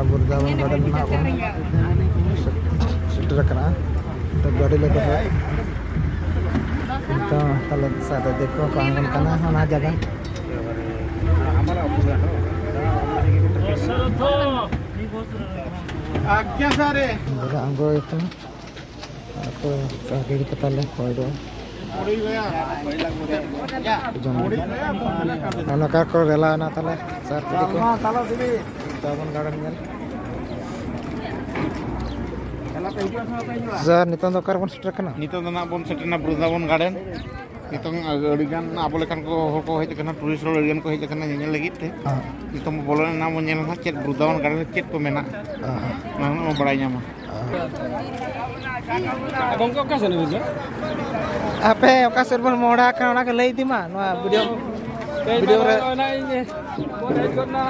Vrindavan garden shutter तो गाड़ी ले तो तले साथ देखो कौन जगह anggo itu atau kaki kita le koido anak kakor rela na tale sar ko Vrindavan garden ngel sar nitong do karbon setter kana nitong do na bon setter na Vrindavan garden nitong adigan abo lekan ko hoko hej kana tourist hol adigan ko hej kana nyel lagi te nitong bolan na mo nyel ha chet Vrindavan garden chet ko mena nah mo barai nya mah abang ko ka sana bijo ape oka serban moda kana ona ke lei di ma no video re na ini boleh ikut na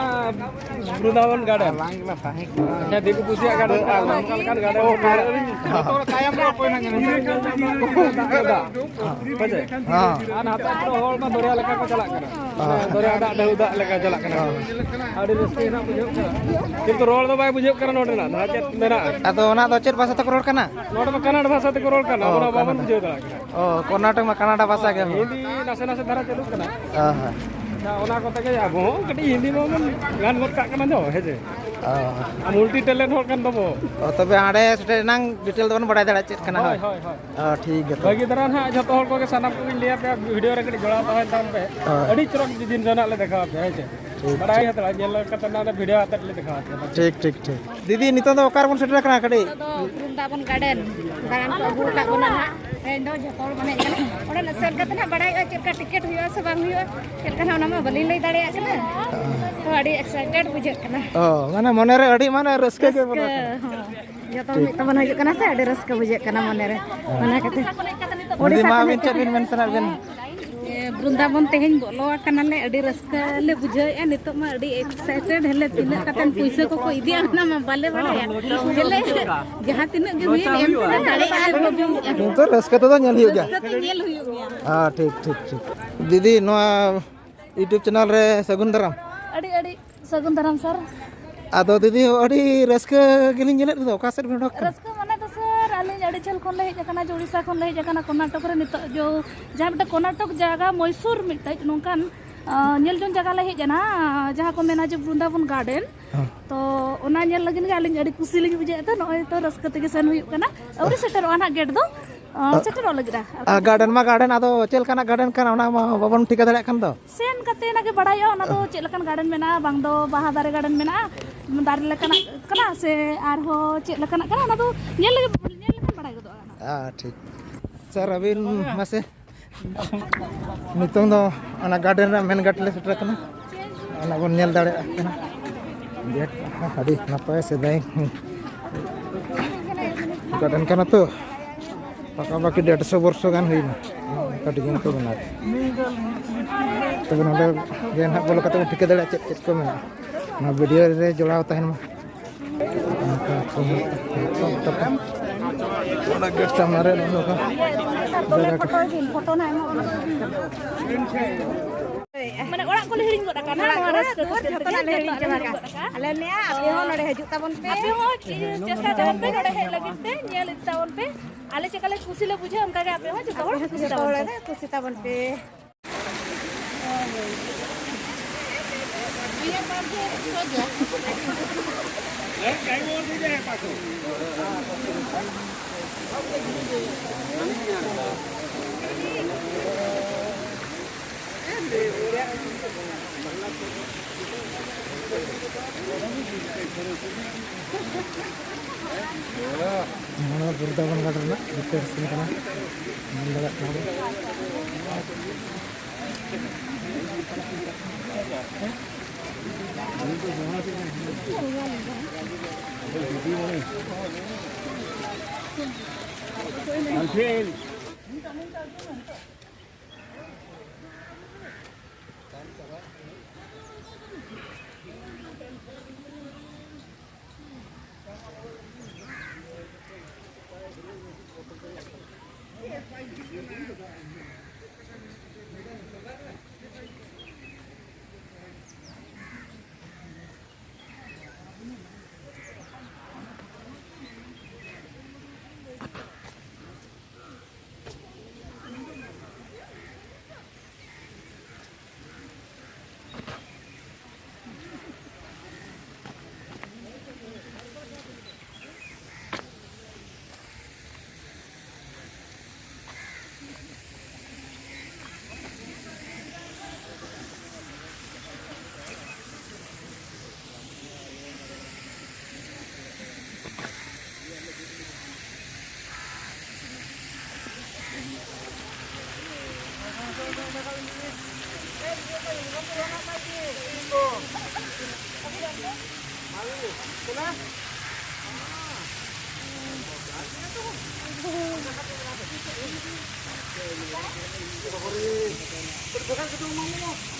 Vrindavan garden langla tahe ya diku pusia garden kan garden oh motor kaya mo ko na ngene ada baca ana hata pro hol ma doria leka ko jalak kana doria ada dahuda leka jalak kana adi reski na bujuk kintu rol do bai bujuk kana nodre na dacet mera atau ona do chet bahasa te rol kana nod ma kannada bhasha te rol kana ona baban bujuk jalak kana oh Karnataka में कन्नड़ भाषा के hindi nase nase dhara chalu kana nah ona kota ke abo kadi hindi mo gan got ka kana jo heje multi talent hol kan dobo तबे आड़े सेटे नंग detail दोन बड़ाई दाड़ा check कना होय होय होय ठीक है bagi daran ha joto hol ko ke sanam ko liya pe video re kadi jola tahan tam pe adi chorok din jona le dekha pe heje बड़ाई हतला जेल कतना ना वीडियो आतत ले देखा ठीक ठीक ठीक दीदी नितो दो कार बन सेटर कना कडी Vrindavan garden dalam ko abu ka guna ha endo jotol mane kana oda na ser katna badai cheka ticket huya se bang huya cheka ona ma bali lai dare kana to adi excited bujak kana oh mana mone re adi mana raske ke bana joto teman hujuk kana se adi raske bujak kana mone re mana kate odi ma vincent mention ben Vrindavan tehin bolo kana le adi raske le bujaya nitok ma adi excited hele tina katan puisa ko idi ana ma bale bale hele jahan tina ge huye em tina dare तो Ruska तो nyel hiu gya nyel huyu gya हां ठीक ठीक ठीक दीदी no YouTube channel रे सगुन दाराम adi sagun daram sir आदो दीदी अडी रस्का गिलिन जेले तो ओका सेट भेडक रस्का माने तो सर आलिन अड़ी छल खन ले हेज kana जोड़ीसा खन ले हेज kana कर्नाटक रे नित जो जहां बेटा कर्नाटक जगह मैसूर मिटै नोंकान नेल जोन जगह ले हेज ना जहां को मेना जे Vrindavan garden तो ओना नेल लगिन गे आलिन अड़ी खुशी लगी बुझे त नय तो रस्का तेगे सन हुई kana अवरी सेटर ओना गेट दो सेटर लगिरा गार्डन मा गार्डन आदो चेल काना गार्डन काना ओना बाबन ठिका दाड़े खान दो सेन कते ना के बड़ायो ओना दो चेल लकन गार्डन मेना बांग दो बाहा दारे गार्डन मेना दारे लकन kana से आर हो चेल लकन kana ओना दो नेल लकन बड़ाय गदो ठीक सर अभी मासे नितों दो ओना गार्डन रे मेन गार्डन ले सेटर कना ओना बन नेल दाड़े कना गेट अडी नपाय से दाई गार्डन कना तो पाका बाकी 150 वर्ष गान हुईना कटिजन को बना तब नोडे गेन हा बोलो कते ठिके दाड़े चेक चेक को मेना ना वीडियो रे जोड़ाव तहन मा ओना गेट सामने रे लोग फोटो ना माने ओड़ा को हिरिंग गड kana नोवा रस्का जतो ना हिरिंग चबा आले ने आपे हो नडे हजू ताबन पे आपे हो चेष्टा ताबन पे नडे हे लगिन पे नेल ताबन पे आले चकले खुशी ले बुझे हमका के आपे हो जतो होड़ खुशी ताबन पे ये बात जो जो ले काई वो दे दे पाछो Vrindavan garden na dikir sini kana mandala nabe Alvin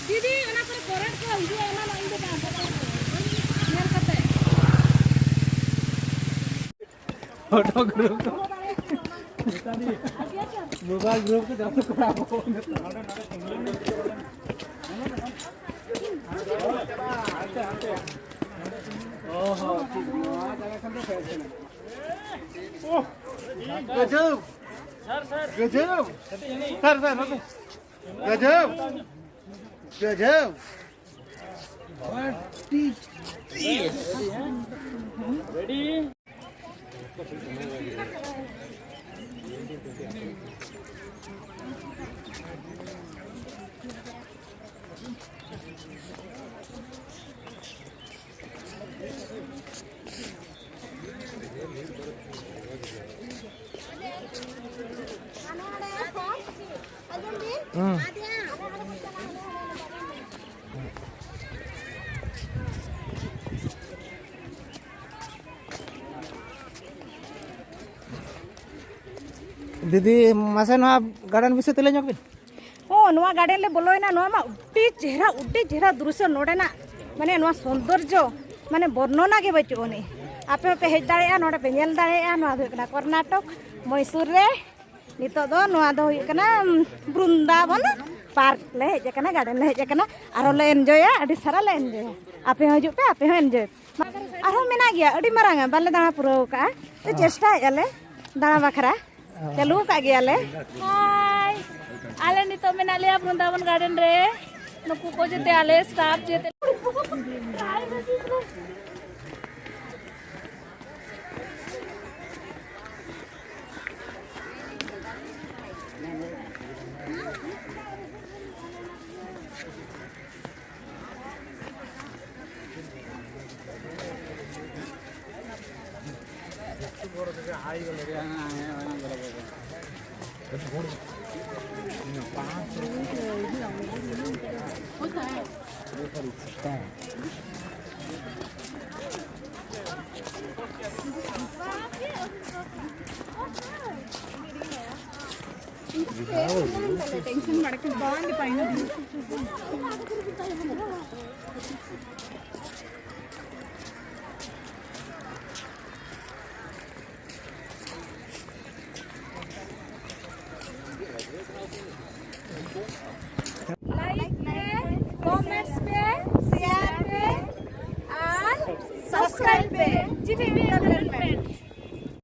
दीदी ona kore current ko hijua ona na inde ba nyel kate photo group mobile group को जातो करा ओहो गजब सर गजब गजब गजब रेडी दीदी मासे ना गार्डन विषय तेले जोक बिन ओ नवा गार्डन ले बोलोइना नवा मा उड्डी चेहरा दृश्य नोडेना माने नवा सौंदर्य माने वर्णना के बचोनी आपे पे हेज दाड़ेया नोडे पे नेल दाड़ेया नवा दो कना कर्नाटक मैसूर रे नितो दो नवा दो हुई कना वृंदावन पार्क ले हेज कना गार्डन ले हेज कना आरो ले एन्जॉया अडी सारा ले एन्जॉय आपे हजू पे आपे एन्जॉय आरो मेना गया अडी मारांगा बाले दाना पुरो का ते चेष्टा याले दाना बखरा चलू का गया ले हाय आले नितो मेना लिया वृंदावन गार्डन रे नुकु को जेते आले स्टाफ जेते టెన్షన్ పడక బాగుంది పైన